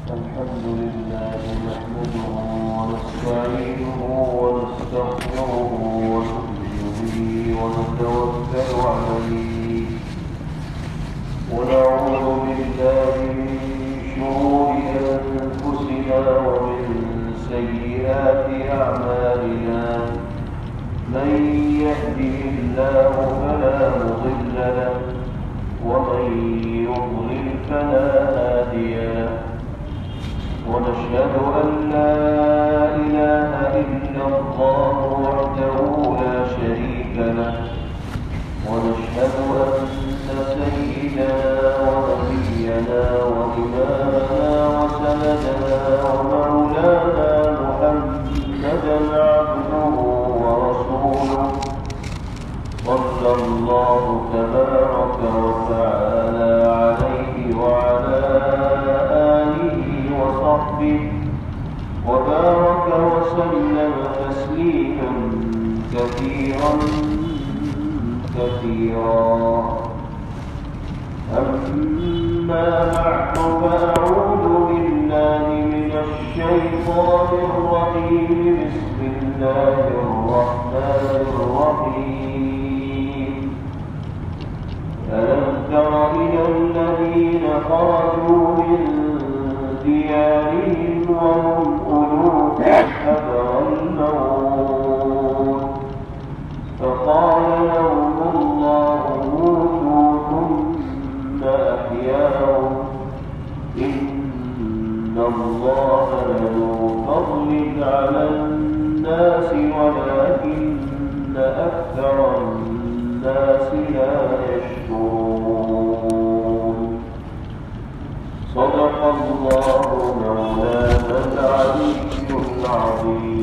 الحمد لله نحمده ونستعينه ونستغفره ونؤمن به ونتوكل عليه ونعوذ بالله من شرور أنفسنا ومن سيئات أعمالنا من يهده الله فلا مضل له ومن يضلل فلا هادي له ونشهد أن لا إله إلا الله وحده لا شريك له ونشهد أن سيدنا ونبينا وإمامنا وسندنا ومولانا محمدا عبده ورسوله صلى الله تبارك وتعالى عليه وعلى آله وصحبه وبارك وسلم تسليما كثيرا أما بعد فأعوذ بالله من الشيطان الرجيم بسم الله الرحمن الرحيم ألم تر إلى الذين خرجوا من ديارهم وهم ألوف حذر الموت فقال لهم الله موتوا ثم أحياهم إن الله لذو فضل على الناس ولكن أكثر الناس لا يشكرون صدق الله مولانا العلي العظيم.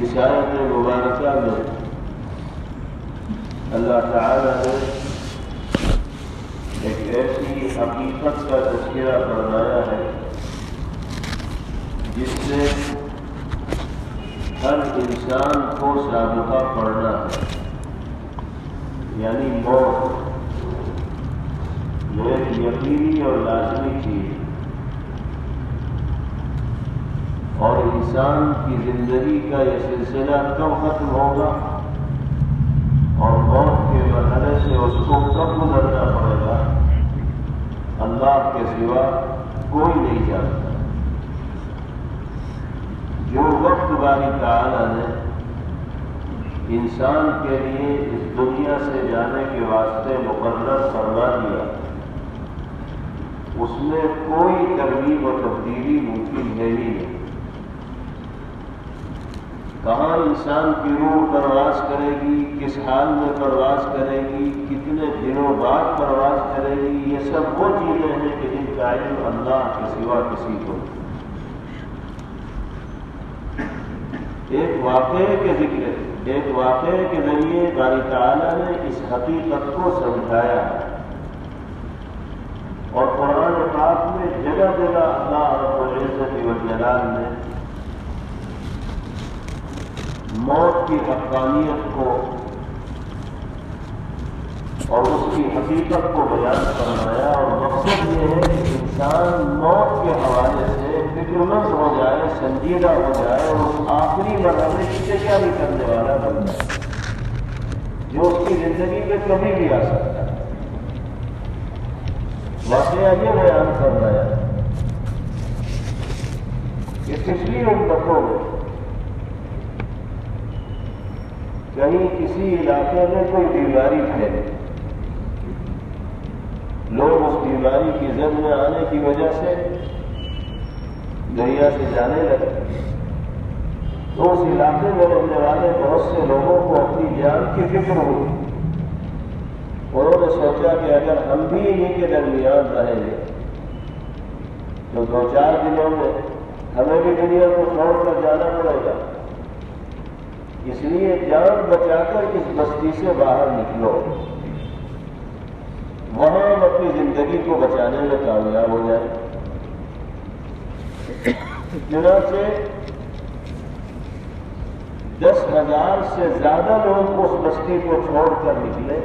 اس آیت مبارکہ میں اللہ تعالی نے ایک ایسی حقیقت کا تذکرہ فرمایا ہے جس سے ہر انسان کو سابقہ پڑھنا ہے، یعنی موت یہ ایک یقینی اور لازمی چیز، اور انسان کی زندگی کا یہ سلسلہ کب ختم ہوگا اور موت کے مرحلے سے اس کو کب گزرنا پڑے گا اللہ کے سوا کوئی نہیں جانتا۔ جو وقت باری تعالی نے انسان کے لیے اس دنیا سے جانے کے واسطے مقرر فرما دیا، اس میں کوئی ترمیم و تبدیلی ممکن ہے ہی نہیں۔ کہاں انسان کی روح پرواز کرے گی، کس حال میں پرواز کرے گی، کتنے دنوں بعد پرواز کرے گی، یہ سب وہ چیزیں ہیں کہ جن کا علم اللہ کے سوا کسی کو نہیں۔ ایک واقعے کے ذکر، ایک واقعے کے ذریعے باری تعالیٰ نے اس حقیقت کو سمجھایا ہے، اور قرآن پاک میں جگہ جگہ اللہ رب العزت والجلال نے موت کی حقانیت کو اور اس کی حقیقت کو بیان فرمایا، اور مقصد یہ ہے کہ انسان موت کے حوالے سے فکرمند ہو جائے، سنجیدہ ہو جائے، اور اس آخری مرحلے سے کیا نہیں کرنے والا بن جائے جو اس کی زندگی میں کبھی بھی آ سکتا ہے۔ واقعہ یہ بیان فرمایا کہ پچھلی امتوں میں کہیں کسی علاقے میں کوئی بیماری پھیلے، لوگ اس بیماری کی زد میں آنے کی وجہ سے دنیا سے جانے لگے، تو اس علاقے میں رہنے والے بہت سے لوگوں کو اپنی جان کی فکر ہوئی۔ انہوں نے سوچا کہ اگر ہم بھی انہیں کے درمیان رہیں گے تو 2-4 دنوں میں ہمیں بھی دنیا کو چھوڑ کر جانا پڑے گا، اس لیے جان بچا کر اس بستی سے باہر نکلو، وہاں ہم اپنی زندگی کو بچانے میں کامیاب ہو جائیں۔ چنانچہ 10,000 سے زیادہ لوگ اس بستی کو چھوڑ کر نکلے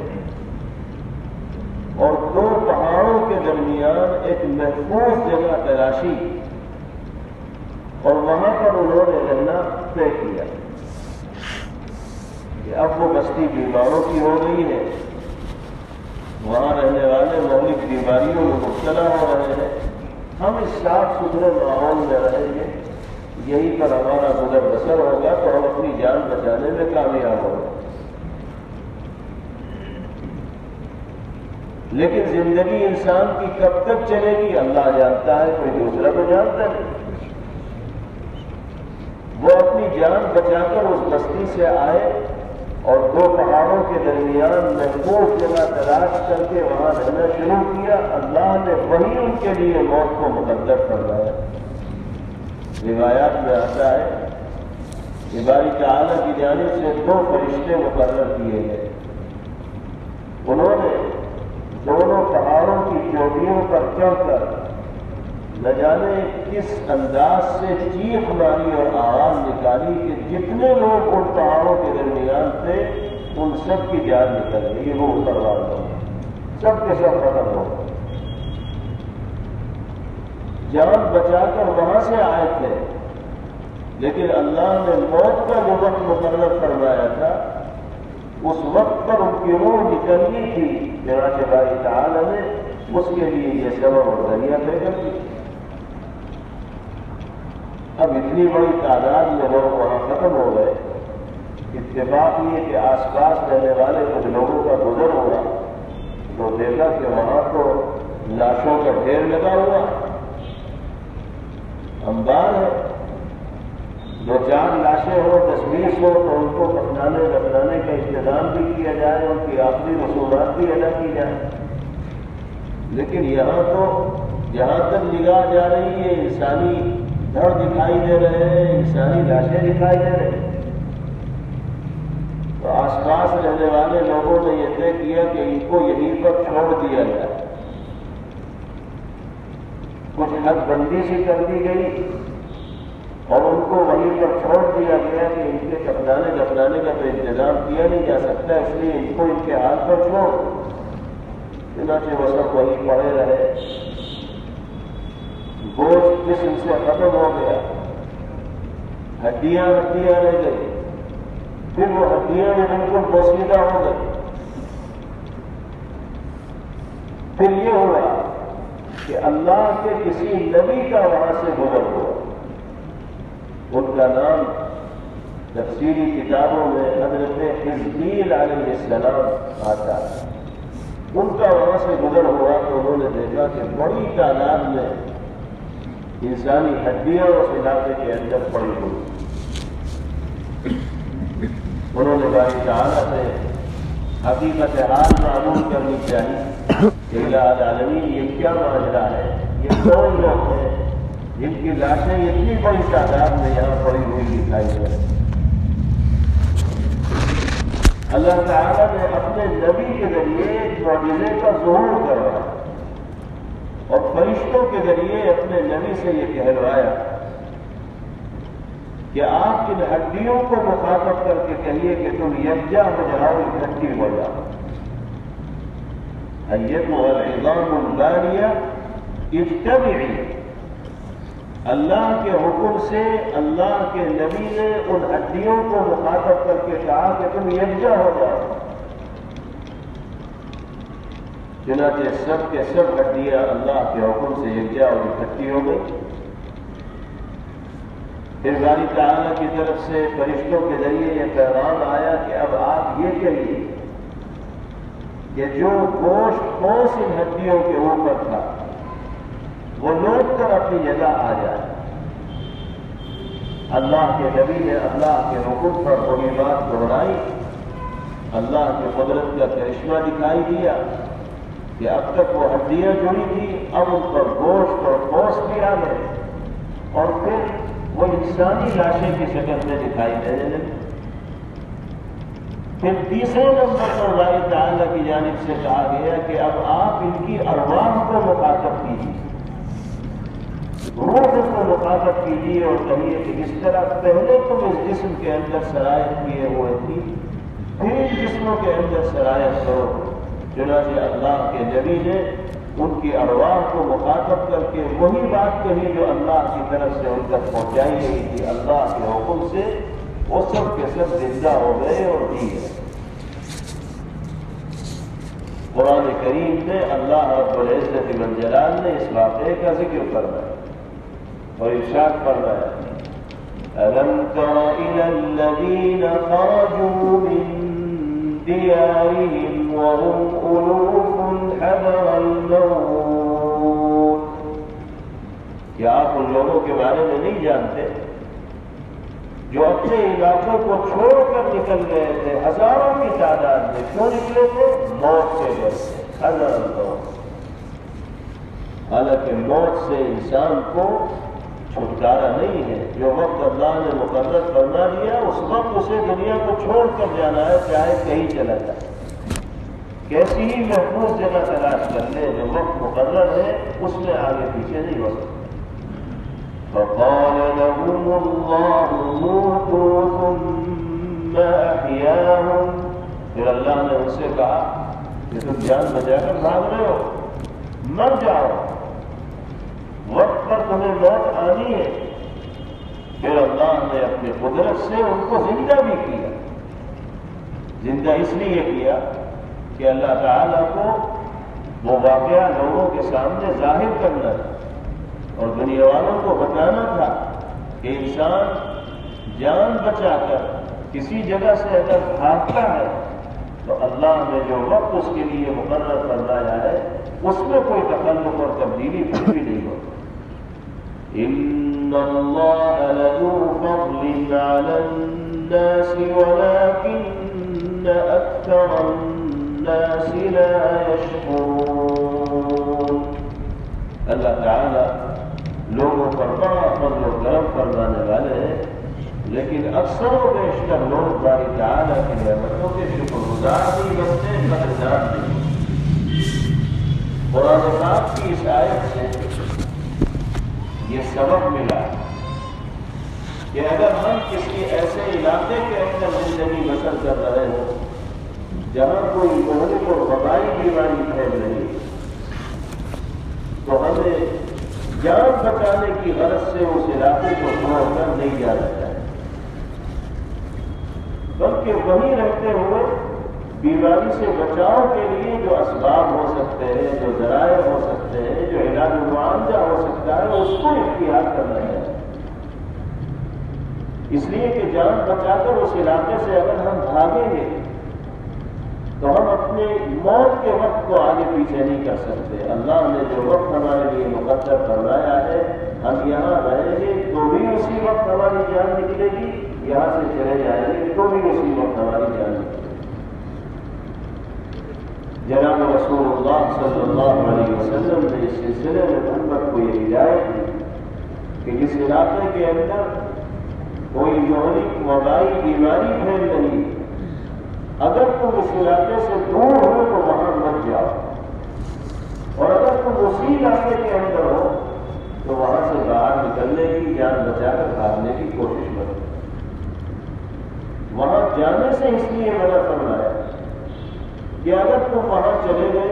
اور دو پہاڑوں کے درمیان ایک محفوظ جگہ تلاشی اور وہاں پر انہوں نے رہنا طے کیا کہ اب وہ بستی بیماروں کی ہو گئی ہے، وہاں رہنے والے مہلک بیماریوں میں مبتلا ہو رہے ہیں، ہم اس صاف ستھرے ماحول میں رہیں گے، یہی پر ہمارا گزر بسر ہوگا تو ہم اپنی جان بچانے میں کامیاب ہوں گے۔ لیکن زندگی انسان کی کب تک چلے گی اللہ جانتا ہے، کوئی دوسرا تو جانتا نہیں۔ وہ اپنی جان بچا کر اس بستی سے آئے اور دو پہاڑوں کے درمیان محفوظ جگہ تلاش کر کے وہاں رہنا شروع کیا۔ اللہ نے وہی ان کے لیے موت کو مقدر فرمایا۔ روایات میں آتا ہے کہ باری تعالیٰ کی جانب سے دو فرشتے مقرر کیے گئے، انہوں نے دونوں پہاڑوں کی چوٹیوں پر چڑھ کر نہ جانے کس انداز سے چیخ ماری اور آواز نکالی کہ جتنے لوگ ان پہاڑوں کے درمیان تھے ان سب کی جان نکل گئی، وہ اتروا دو، سب کے سب ختم ہو گئے۔ جان بچا کر وہاں سے آئے تھے، لیکن اللہ نے موت کا جو وقت مقرر فرمایا تھا اس وقت پر ان کی روح نکلنی تھی، چنانچہ باری تعالیٰ نے اس کے لیے یہ سبب اور ذریعہ طے کر دی۔ اب اتنی بڑی تعداد میں لوگ وہاں ختم ہو گئے، اتفاق یہ کہ آس پاس رہنے والے کچھ لوگوں کا گزر ہوا تو دیکھا کہ وہاں تو لاشوں کا ڈھیر لگا ہوا، انبار ہے، دو چار لاشیں ہو 10-20 ہو تو ان کو دفنانے کا انتظام بھی کیا جائے، ان کی آخری رسومات بھی ادا کی جائے۔ لیکن یہاں تو جہاں تک نگاہ جا رہی ہے انسانی دھڑ دکھائی دے رہے ہیں، انسانی لاشیں دکھائی دے رہے ہیں۔ تو آس پاس رہنے والے لوگوں نے یہ طے کیا کہ ان کو یہیں پر چھوڑ دیا جائے۔ کچھ حد بندی سی کر دی گئی اور ان کو وہیں پر چھوڑ دیا گیا کہ ان کے دفنانے کا تو انتظام کیا نہیں جا سکتا، اس لیے ان کو ان کے ہاتھ پر چھوڑ۔ چنانچہ وہ سب وہیں پڑے رہے، گوشت جسم سے ختم ہو گیا، ہڈیاں رہ گئی، پھر وہ ہڈیاں بھی بالکل بوسیدہ ہو گئی۔ پھر یہ ہوا کہ اللہ کے کسی نبی کا وہاں سے گزر ہوا، ان کا نام تفسیری کتابوں میں حضرت حزقیل علیہ السلام آتا ہے۔ ان کا وہاں سے گزر ہوا تو انہوں نے دیکھا کہ بڑی تعداد میں انسانی ہڈیاں اس علاقے کے اندر پڑی ہوئی۔ انہوں نے باری تعالیٰ سے حقیقت حال معلوم کرنی چاہیے کہ الہ العالمین یہ کیا ماجرا ہے، یہ کون لوگ ہیں جن کی لاشیں اتنی بڑی تعداد میں یہاں پڑی ہوئی دکھائی دے رہی۔ اللہ تعالیٰ نے اپنے نبی کے ذریعے ایک معجزے کا ظہور کروایا اور فرشتوں کے ذریعے اپنے نبی سے یہ کہلوایا کہ آپ ان ہڈیوں کو مخاطب کر کے کہیے کہ تم یکجا ہو جاؤ، اکٹھی ہو جاؤ۔ ایتها العظام البالیہ اجتمعی۔ اللہ کے حکم سے اللہ کے نبی نے ان ہڈیوں کو مخاطب کر کے کہا کہ تم یکجا ہو جاؤ۔ چنانچہ سب کے سب ہڈیاں اللہ کے حکم سے یکجا اور اکٹھی ہو گئی۔ پھر باری تعالیٰ کی طرف سے فرشتوں کے ذریعے یہ پیغام آیا کہ اب آپ یہ کہیے کہ جو گوشت ٹھوس ان ہڈیوں کے اوپر تھا وہ لوٹ کر اپنی جگہ آ جائے۔ اللہ کے نبی نے اللہ کے حکم پر وہی بات دہرائی، اللہ کی قدرت کا کرشمہ دکھائی دیا کہ اب تک وہ ہڈیاں جڑی تھی، اب ان پر گوشت اور ٹھوس بھی آ گئے اور پھر وہ انسانی لاشیں کی شکل میں دکھائی دینے لگی۔ پھر تیسرے نمبر پر اللہ تعالیٰ کی جانب سے کہا گیا کہ اب آپ ان کی ارواح کو مخاطب کیجیے، روح کو مخاطب کیجیے اور کہیے کہ اس طرح پہلے تم اس جسم کے اندر سرایت کیے ہوئے تھی، پھر ان جسموں کے اندر سرایت کرو، چنانچہ اللہ کے نبی نے ان کی ارواح کو مخاطب کر کے وہی بات کہی جو اللہ کی طرف سے ان تک پہنچائی گئی تھی۔ اللہ کے حکم سے وہ سب کے سب زندہ ہو گئے اور جی گئے۔ قرآن کریم میں اللہ رب العزت والجلال نے اس واقعے کا ذکر فرمایا اور ارشاد فرمایا أَلَمْ تَرَ إِلَى الَّذِينَ خَرَجُوا مِن دِيَارِهِمْ وَهُمْ أُلُوفٌ حَذَرَ الْمَوْتِ۔ کیا آپ ان لوگوں کے بارے میں نہیں جانتے جو اپنے علاقوں کو چھوڑ کر نکل گئے تھے ہزاروں کی تعداد میں؟ کیوں نکلے تھے؟ موت کے ڈر سے، حذر الموت۔ حالانکہ موت سے انسان کو چھٹکارا نہیں ہے۔ جو وقت اللہ نے مقرر فرما دیا اس وقت اسے دنیا کو چھوڑ کر جانا ہے، چاہے کہیں چلا جائے، کیسی ہی محفوظ جگہ تلاش کر لے۔ جو وقت مقرر ہے اس میں آگے پیچھے نہیں ہو سکتا۔ فقال لهم الله موتوا ثم أحياهم۔ پھر اللہ نے ان سے کہا کہ تم جان بچا کر بھاگ رہے ہو، مر جاؤ، وقت پر تمہیں موت آنی ہے۔ پھر اللہ نے اپنی قدرت سے ان کو زندہ بھی کیا۔ زندہ اس لیے کیا کہ اللہ تعالیٰ کو وہ واقعہ لوگوں کے سامنے ظاہر کرنا تھا اور دنیا والوں کو بتانا تھا کہ انسان جان بچا کر کسی جگہ سے اگر بھاگتا ہے تو اللہ نے جو وقت اس کے لیے مقرر فرمایا ہے اس میں کوئی تکلف اور تبدیلی پھر بھی نہیں ہوتی۔ ان اللہ لذو فضل علی الناس ولكن اکثر الناس لا یشکرون۔ اللہ تعالی لوگوں پر بڑا فضل و کرم فرمانے والے ہیں، لیکن اکثر و بیشتر لوگ باری تعالیٰ کی نعمتوں کے شکر گزار نہیں بنتے، قدردان نہیں۔ قرآن پاک کی اس آیت سے یہ سبق ملا کہ اگر ہم کسی ایسے علاقے کے اندر زندگی بسر کر رہے ہوں جہاں کوئی مہلک اور وبائی بیماری پھیل رہی ہے تو ہمیں جان بچانے کی غرض سے اس علاقے کو چھوڑ کر نہیں جانا چاہیے، بلکہ وہیں رہتے ہوئے بیماری سے بچاؤ کے لیے جو اسباب ہو سکتے ہیں، جو ذرائع ہو سکتے ہیں، جو علاج معالجہ ہو سکتا ہے اس کو اختیار کرنا ہے۔ اس لیے کہ جان بچا کر اس علاقے سے اگر ہم بھاگیں گے تو ہم اپنے موت کے وقت کو آگے پیچھے نہیں کر سکتے۔ اللہ نے جو وقت ہمارے لیے مقرر فرمایا ہے ہم یہاں رہیں گے تو بھی اسی وقت ہماری جان نکلے گی، یہاں سے چلے جائیں گے تو بھی اسی وقت ہماری جان نکلے گی۔ جناب رسول اللہ صلی اللہ علیہ وسلم نے اس سلسلے میں امت کو یہ ہدایت دی کہ جس علاقے کے اندر کوئی مہلک وبائی بیماری پھیل رہی ہے اگر تم اس علاقے سے دور ہو تو وہاں مت جاؤ، اور اگر تم اسی علاقے کے اندر ہو تو وہاں سے باہر نکلنے کی، جان بچا کر بھاگنے کی کوشش کرو۔ وہاں جانے سے اس لیے منع فرمایا کہ اگر تم وہاں چلے گئے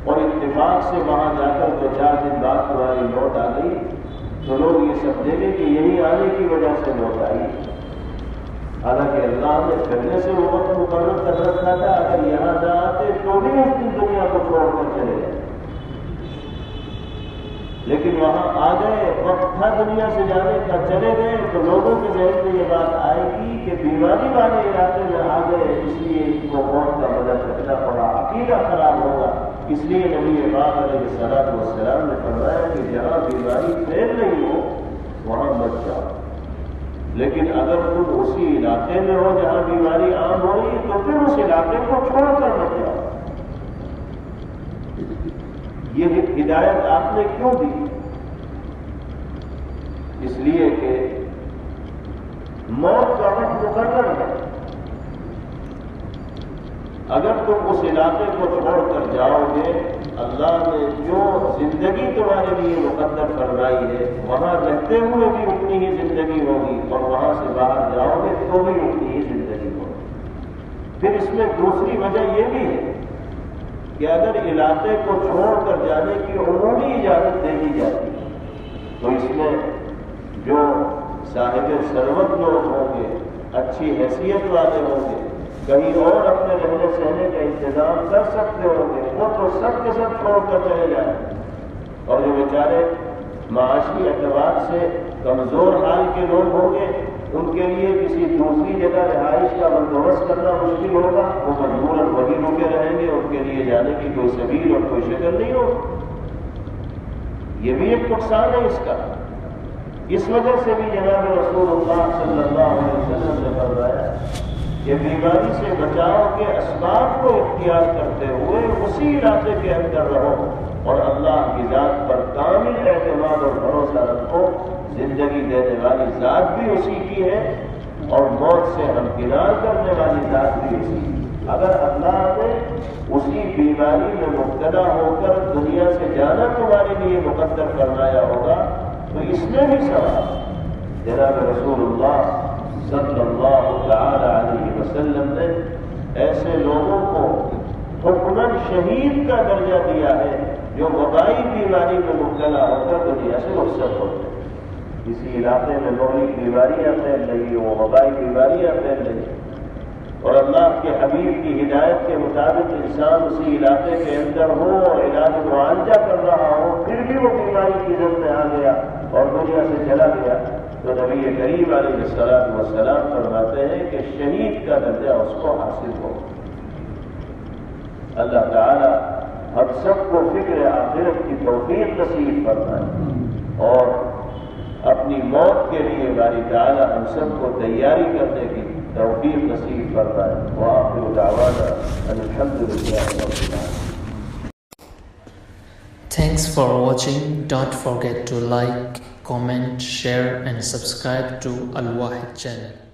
اور اتفاق سے وہاں جا کر 2-4 دن بعد تمہاری موت آ گئی تو لوگ یہ سمجھیں گے کہ یہی آنے کی وجہ سے موت آئی، حالانکہ اللہ نے پہلے سے وہ وقت مقرر کر رکھا تھا اگر یہاں نہ آتے تو بھی اس دن دنیا کو چھوڑ کر چلے گئے، لیکن وہاں آ گئے، وقت تھا دنیا سے جانے کا، چلے گئے تو لوگوں کے ذہن میں یہ بات آئے گی کہ بیماری والے علاقے میں آ گئے اس لیے ان کو موت کا مزہ چکنا پڑا، عقیدہ خراب ہوگا۔ اس لیے نبی پاک علیہ الصلوۃ والسلام نے فرمایا کہ جہاں بیماری پھیل رہی ہو وہاں مت جاؤ، لیکن اگر تم اسی علاقے میں ہو جہاں بیماری عام ہو رہی ہے تو پھر اس علاقے کو چھوڑ کر مت جاؤ۔ یہ ہدایت آپ نے کیوں دی؟ اس لیے کہ موت کا وقت مقرر ہے، اگر تم اس علاقے کو چھوڑ کر جاؤ گے اللہ نے جو زندگی تمہارے لیے مقدر فرمائی ہے وہاں رہتے ہوئے بھی اتنی ہی زندگی ہوگی، اور وہاں سے باہر جاؤ گے تو بھی اتنی ہی زندگی ہوگی۔ پھر اس میں دوسری وجہ یہ بھی ہے کہ اگر علاقے کو چھوڑ کر جانے کی عمومی اجازت دے دی جاتی تو اس میں جو صاحب ثروت لوگ ہوں گے، اچھی حیثیت والے ہوں گے، کہیں اور اپنے رہنے سہنے کا انتظام کر سکتے ہوں گے، وہ تو سب کے سب چھوڑ کر چلے جائیں، اور جو بیچارے معاشی اعتبار سے کمزور حال کے لوگ ہوں گے ان کے لیے کسی دوسری جگہ رہائش کا بندوبست کرنا مشکل ہوگا، وہ مجبوراً وہی رکے رہیں گے، ان کے لیے جانے کی کوئی سبیل اور کوئی شکل نہیں ہوگی۔ یہ بھی ایک نقصان ہے اس کا۔ اس وجہ سے بھی جناب رسول اللہ صلی اللہ علیہ وسلم نے فرمایا کہ بیماری سے بچاؤ کے اسباب کو اختیار کرتے ہوئے اسی علاقے کے اندر رہو اور اللہ کی ذات پر کامل اعتماد اور بھروسہ رکھو۔ زندگی دینے والی ذات بھی اسی کی ہے اور موت سے ہمکنار کرنے والی ذات بھی اسی کی۔ اگر اللہ نے اسی بیماری میں مبتلا ہو کر دنیا سے جانا تمہارے لیے مقدر فرمایا ہوگا تو اس میں بھی ثواب۔ جناب رسول اللہ صلی اللہ تعالی علیہ وسلم نے ایسے لوگوں کو حکماً شہید کا درجہ دیا ہے جو وبائی بیماری میں مبتلا ہو کر دنیا سے رخصت ہوتے ہیں۔ کسی علاقے میں مہلک بیماریاں پھیل رہی ہوں، وبائی بیماریاں پھیل رہی ہیں اور اللہ کے حبیب کی ہدایت کے مطابق انسان اسی علاقے کے اندر ہو اور علاج معالجہ کر رہا ہو، پھر بھی وہ بیماری کی زد میں آ گیا اور دنیا سے چلا گیا تو نبی کریم علیہ الصلوۃ والسلام فرماتے ہیں کہ شہید کا درجہ اس کو حاصل ہو۔ اللہ تعالی ہم سب کو فکر آخرت کی توفیق نصیب فرمائے اور اپنی موت کے لیے باری تعالی ہم سب کو تیاری کرنے کی توفیق نصیب فرمائے۔ وآخر دعوانا ان الحمد للہ رب العالمین۔ Thanks for watching. Don't forget to like, comment, share and subscribe to Al Wahid channel.